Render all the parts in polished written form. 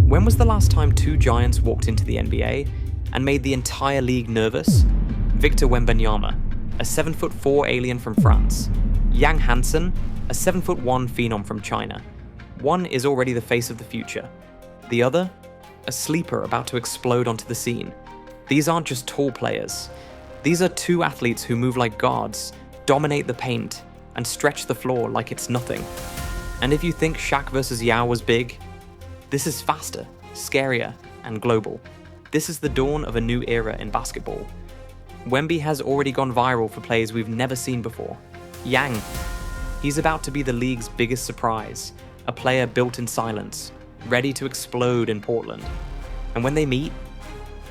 When was the last time two giants walked into the NBA and made the entire league nervous? Victor Wembanyama, a 7'4" alien from France. Yang Hansen, a 7'1" phenom from China. One is already the face of the future. The other, a sleeper about to explode onto the scene. These aren't just tall players. These are two athletes who move like guards, dominate the paint, and stretch the floor like it's nothing. And if you think Shaq versus Yao was big, this is faster, scarier, and global. This is the dawn of a new era in basketball. Wemby has already gone viral for plays we've never seen before. Yang, he's about to be the league's biggest surprise, a player built in silence, ready to explode in Portland. And when they meet,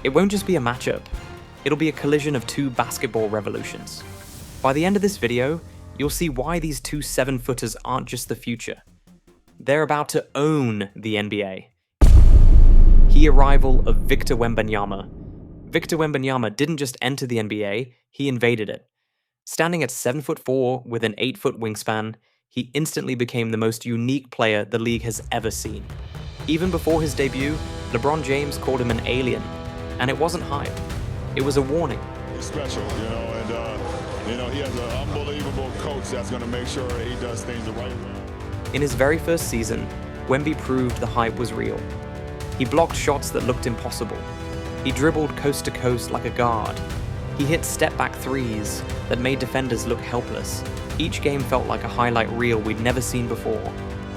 it won't just be a matchup, it'll be a collision of two basketball revolutions. By the end of this video, you'll see why these two 7-footers aren't just the future. They're about to own the NBA. The arrival of Victor Wembanyama. Victor Wembanyama didn't just enter the NBA, he invaded it. Standing at 7'4" with an 8-foot wingspan, he instantly became the most unique player the league has ever seen. Even before his debut, LeBron James called him an alien, and it wasn't hype. It was a warning. He's special, and he has an unbelievable coach that's going to make sure he does things the right way. In his very first season, Wemby proved the hype was real. He blocked shots that looked impossible. He dribbled coast to coast like a guard. He hit step-back threes that made defenders look helpless. Each game felt like a highlight reel we'd never seen before,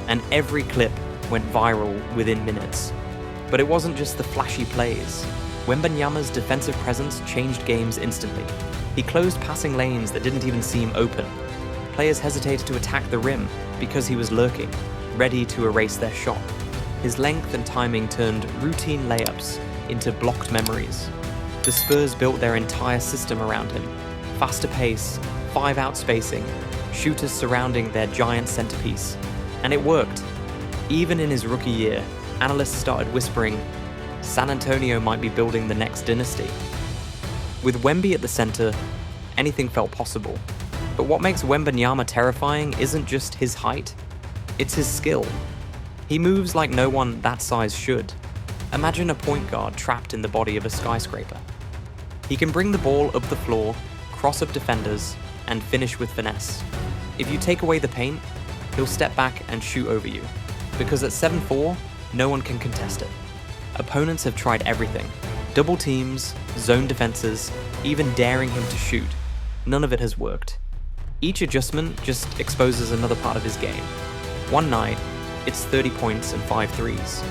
and every clip went viral within minutes. But it wasn't just the flashy plays. Wembanyama's defensive presence changed games instantly. He closed passing lanes that didn't even seem open. Players hesitated to attack the rim because he was lurking, ready to erase their shot. His length and timing turned routine layups into blocked memories. The Spurs built their entire system around him. Faster pace, 5-out spacing, shooters surrounding their giant centerpiece. And it worked. Even in his rookie year, analysts started whispering, San Antonio might be building the next dynasty. With Wemby at the center, anything felt possible. But what makes Wembanyama terrifying isn't just his height, it's his skill. He moves like no one that size should. Imagine a point guard trapped in the body of a skyscraper. He can bring the ball up the floor, cross up defenders, and finish with finesse. If you take away the paint, he'll step back and shoot over you. Because at 7'4", no one can contest it. Opponents have tried everything. Double teams, zone defenses, even daring him to shoot. None of it has worked. Each adjustment just exposes another part of his game. One night, it's 30 points and 5 threes.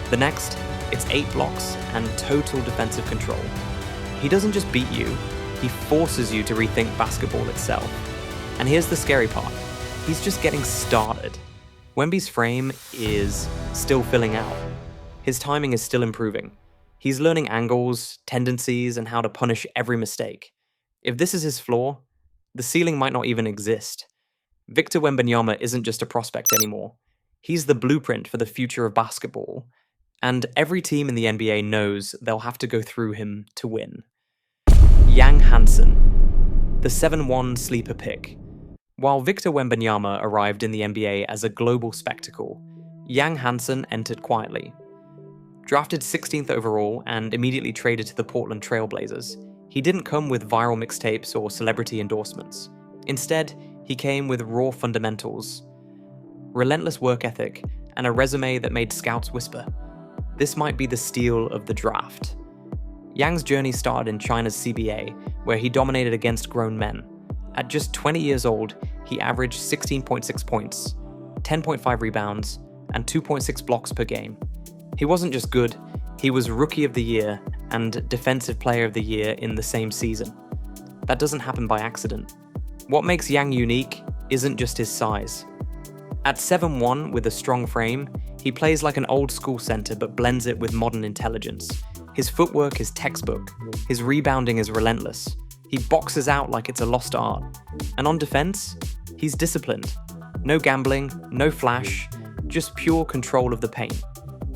The next, it's 8 blocks and total defensive control. He doesn't just beat you, he forces you to rethink basketball itself. And here's the scary part. He's just getting started. Wemby's frame is still filling out. His timing is still improving. He's learning angles, tendencies, and how to punish every mistake. If this is his floor, the ceiling might not even exist. Victor Wembanyama isn't just a prospect anymore. He's the blueprint for the future of basketball, and every team in the NBA knows they'll have to go through him to win. Yang Hansen, the 7'1" sleeper pick. While Victor Wembanyama arrived in the NBA as a global spectacle, Yang Hansen entered quietly. Drafted 16th overall and immediately traded to the Portland Trail Blazers, he didn't come with viral mixtapes or celebrity endorsements. Instead, he came with raw fundamentals, relentless work ethic, and a resume that made scouts whisper, this might be the steal of the draft. Yang's journey started in China's CBA, where he dominated against grown men. At just 20 years old, he averaged 16.6 points, 10.5 rebounds, and 2.6 blocks per game. He wasn't just good, he was Rookie of the Year and Defensive Player of the Year in the same season. That doesn't happen by accident. What makes Yang unique isn't just his size. At 7'1" with a strong frame, he plays like an old-school center but blends it with modern intelligence. His footwork is textbook. His rebounding is relentless. He boxes out like it's a lost art. And on defense, he's disciplined. No gambling, no flash, just pure control of the paint.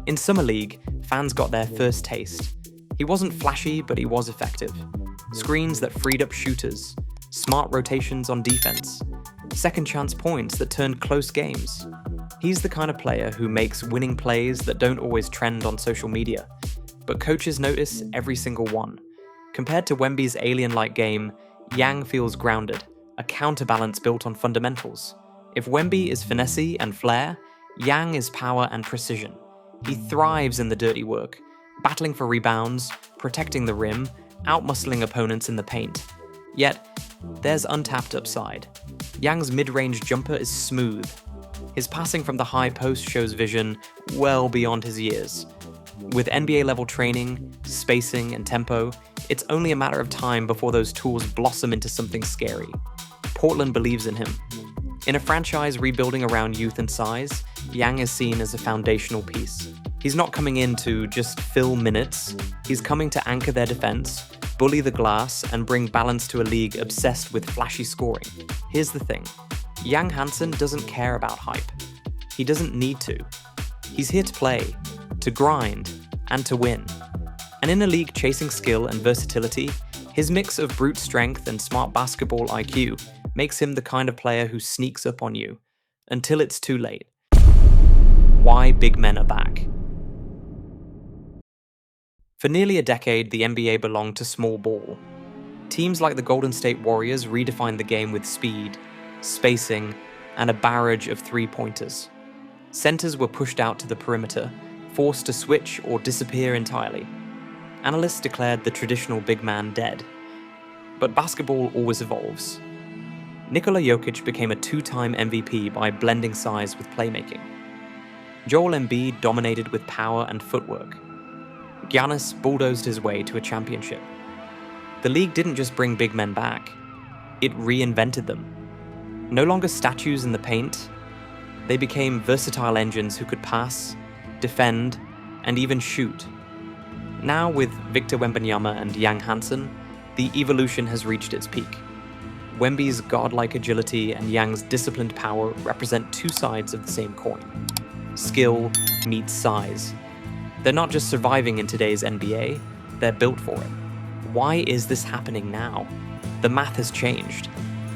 In Summer League, fans got their first taste. He wasn't flashy, but he was effective. Screens that freed up shooters, smart rotations on defense, second chance points that turned close games. He's the kind of player who makes winning plays that don't always trend on social media, but coaches notice every single one. Compared to Wemby's alien-like game, Yang feels grounded, a counterbalance built on fundamentals. If Wemby is finesse and flair, Yang is power and precision. He thrives in the dirty work, battling for rebounds, protecting the rim, outmuscling opponents in the paint. Yet, there's untapped upside. Yang's mid-range jumper is smooth. His passing from the high post shows vision well beyond his years. With NBA-level training, spacing, and tempo, it's only a matter of time before those tools blossom into something scary. Portland believes in him. In a franchise rebuilding around youth and size, Yang is seen as a foundational piece. He's not coming in to just fill minutes, he's coming to anchor their defense, bully the glass, and bring balance to a league obsessed with flashy scoring. Here's the thing. Yang Hansen doesn't care about hype. He doesn't need to. He's here to play, to grind, and to win. And in a league chasing skill and versatility, his mix of brute strength and smart basketball IQ makes him the kind of player who sneaks up on you until it's too late. Why big men are back. For nearly a decade, the NBA belonged to small ball. Teams like the Golden State Warriors redefined the game with speed, spacing, and a barrage of three-pointers. Centers were pushed out to the perimeter, forced to switch or disappear entirely. Analysts declared the traditional big man dead. But basketball always evolves. Nikola Jokic became a two-time MVP by blending size with playmaking. Joel Embiid dominated with power and footwork. Giannis bulldozed his way to a championship. The league didn't just bring big men back, it reinvented them. No longer statues in the paint, they became versatile engines who could pass, defend, and even shoot. Now with Victor Wembanyama and Yang Hansen, the evolution has reached its peak. Wemby's godlike agility and Yang's disciplined power represent two sides of the same coin. Skill meets size. They're not just surviving in today's NBA, they're built for it. Why is this happening now? The math has changed.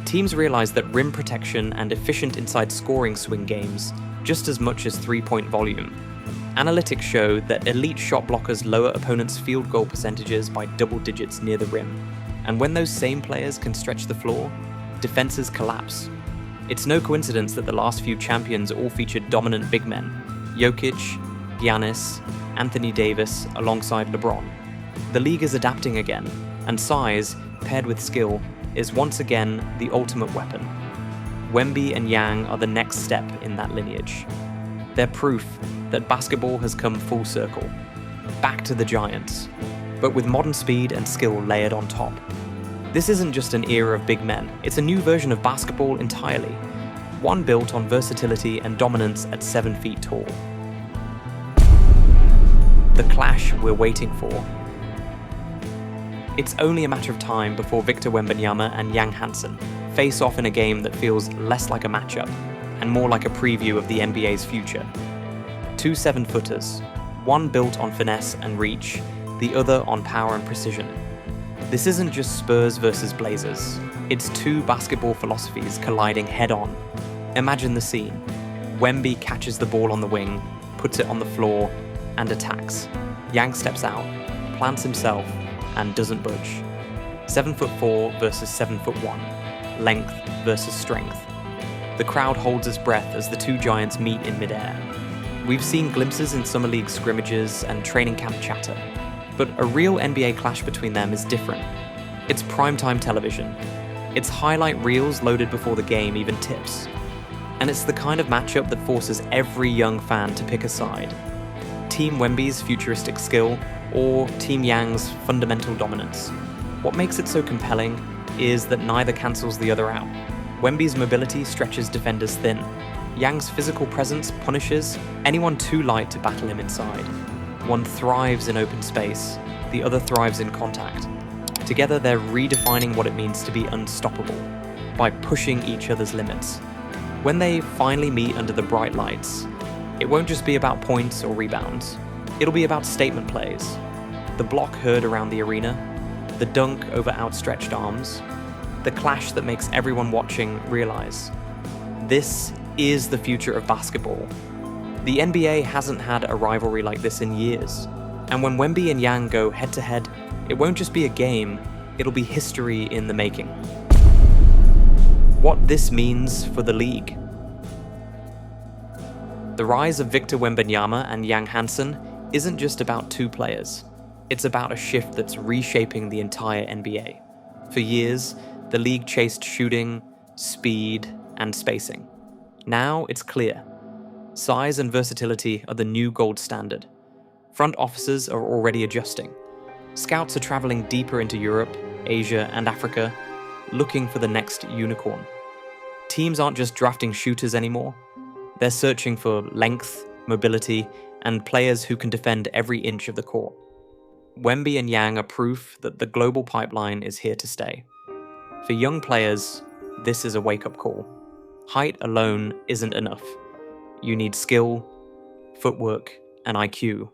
Teams realize that rim protection and efficient inside scoring swing games just as much as three-point volume. Analytics show that elite shot blockers lower opponents' field goal percentages by double digits near the rim. And when those same players can stretch the floor, defenses collapse. It's no coincidence that the last few champions all featured dominant big men: Jokic, Giannis, Anthony Davis, alongside LeBron. The league is adapting again, and size, paired with skill, is once again the ultimate weapon. Wemby and Yang are the next step in that lineage. They're proof that basketball has come full circle, back to the giants, but with modern speed and skill layered on top. This isn't just an era of big men, it's a new version of basketball entirely, one built on versatility and dominance at 7 feet tall. The clash we're waiting for. It's only a matter of time before Victor Wembanyama and Yang Hansen face off in a game that feels less like a matchup and more like a preview of the NBA's future. Two 7-footers, one built on finesse and reach, the other on power and precision. This isn't just Spurs versus Blazers, it's two basketball philosophies colliding head-on. Imagine the scene. Wemby catches the ball on the wing, puts it on the floor, and attacks. Yang steps out, plants himself, and doesn't budge. 7'4" versus 7'1", length versus strength. The crowd holds its breath as the two giants meet in midair. We've seen glimpses in summer league scrimmages and training camp chatter, but a real NBA clash between them is different. It's primetime television. It's highlight reels loaded before the game even tips. And it's the kind of matchup that forces every young fan to pick a side. Team Wemby's futuristic skill, or Team Yang's fundamental dominance. What makes it so compelling is that neither cancels the other out. Wemby's mobility stretches defenders thin. Yang's physical presence punishes anyone too light to battle him inside. One thrives in open space, the other thrives in contact. Together they're redefining what it means to be unstoppable, by pushing each other's limits. When they finally meet under the bright lights, it won't just be about points or rebounds. It'll be about statement plays. The block heard around the arena, the dunk over outstretched arms, the clash that makes everyone watching realize this is the future of basketball. The NBA hasn't had a rivalry like this in years, and when Wemby and Yang go head-to-head, it won't just be a game, it'll be history in the making. What this means for the league. The rise of Victor Wembanyama and Yang Hansen isn't just about two players. It's about a shift that's reshaping the entire NBA. For years, the league chased shooting, speed, and spacing. Now it's clear. Size and versatility are the new gold standard. Front offices are already adjusting. Scouts are traveling deeper into Europe, Asia, and Africa, looking for the next unicorn. Teams aren't just drafting shooters anymore. They're searching for length, mobility, and players who can defend every inch of the court. Wemby and Yang are proof that the global pipeline is here to stay. For young players, this is a wake-up call. Height alone isn't enough. You need skill, footwork, and IQ.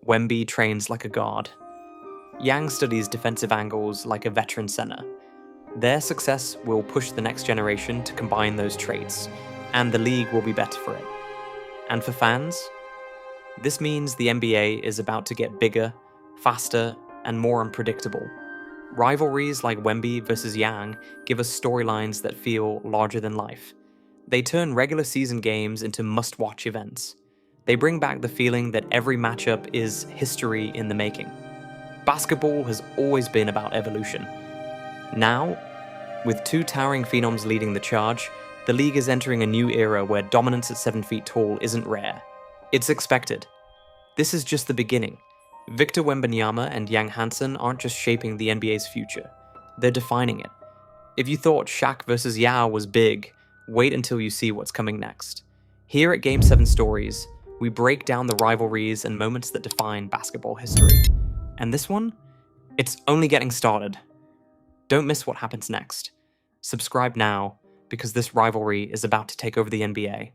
Wemby trains like a guard. Yang studies defensive angles like a veteran center. Their success will push the next generation to combine those traits, and the league will be better for it. And for fans, this means the NBA is about to get bigger, faster, and more unpredictable. Rivalries like Wemby versus Yang give us storylines that feel larger than life. They turn regular season games into must-watch events. They bring back the feeling that every matchup is history in the making. Basketball has always been about evolution. Now, with two towering phenoms leading the charge, the league is entering a new era where dominance at 7 feet tall isn't rare. It's expected. This is just the beginning. Victor Wembanyama and Yang Hansen aren't just shaping the NBA's future. They're defining it. If you thought Shaq versus Yao was big, wait until you see what's coming next. Here at Game 7 Stories, we break down the rivalries and moments that define basketball history. And this one? It's only getting started. Don't miss what happens next. Subscribe now, because this rivalry is about to take over the NBA.